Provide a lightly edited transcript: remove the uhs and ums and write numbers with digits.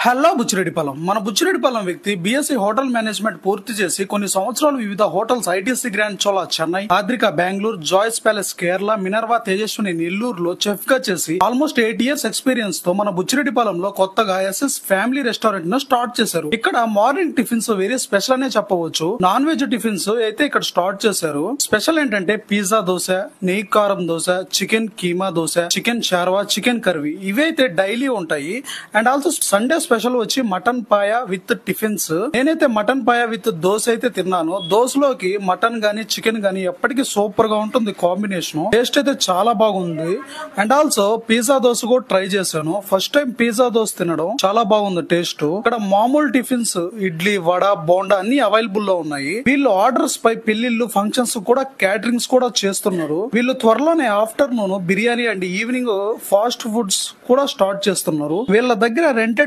Hello Buchireddypalem. మన బుచ్చిరెడ్డిపాలెం వ్యక్తి BSc hotel management పూర్తి చేసి కొన్ని సంవత్సరాలు వివిధ hotels ITC grand Chola Chennai, Adrika Bengaluru, Joyce palace Kerala, Minerva Tejaswini నెల్లూరులో చెఫ్ గా చేసి ఆల్మోస్ట్ 8 years ఎక్స్పీరియన్స్ తో మన బుచ్చిరెడ్డిపాలెంలో కొత్తగా ఎస్ఎస్ ఫ్యామిలీ రెస్టారెంట్ ను స్టార్ట్ చేశారు. ఇక్కడ మార్నింగ్ టిఫిన్స్ వెరీ స్పెషల్ అనే చెప్పవచ్చు. నాన్ వెజ్ టిఫిన్స్ అయితే ఇక్కడ స్టార్ట్ చేశారు. స్పెషల్ ఏంటంటే పిజ్జా దోశ, నెయ్యి కారం దోశ, చికెన్ కీమా దోశ, చికెన్ షార్వా, చికెన్ కర్రీ ఇవైతే డైలీ ఉంటాయి. అండ్ ఆల్సో సండే స్పెషల్ వచ్చి మటన్ పాయ విత్ టిఫిన్స్. నేనైతే మటన్ పాయ విత్ దోశ అయితే తిన్నాను. దోశలోకి మటన్ గానీ చికెన్ గానీ ఎప్పటికీ సూపర్ గా ఉంటుంది కాంబినేషన్. టేస్ట్ అయితే చాలా బాగుంది. అండ్ ఆల్సో పిజ్జా దోశ కూడా ట్రై చేశాను. ఫస్ట్ టైం పిజ్జా దోశ తినడం చాలా బాగుంది టేస్ట్. ఇక్కడ మామూలు టిఫిన్స్ ఇడ్లీ, వడ, బోండా అన్ని అవైలబుల్ లో ఉన్నాయి. వీళ్ళు ఆర్డర్స్ పై పెళ్లిళ్ళు, ఫంక్షన్స్ కూడా క్యాటరింగ్స్ కూడా చేస్తున్నారు. వీళ్ళు త్వరలోనే afternoon biryani and evening fast foods కూడా స్టార్ట్ చేస్తున్నారు. వీళ్ళ దగ్గర రెంటెడ్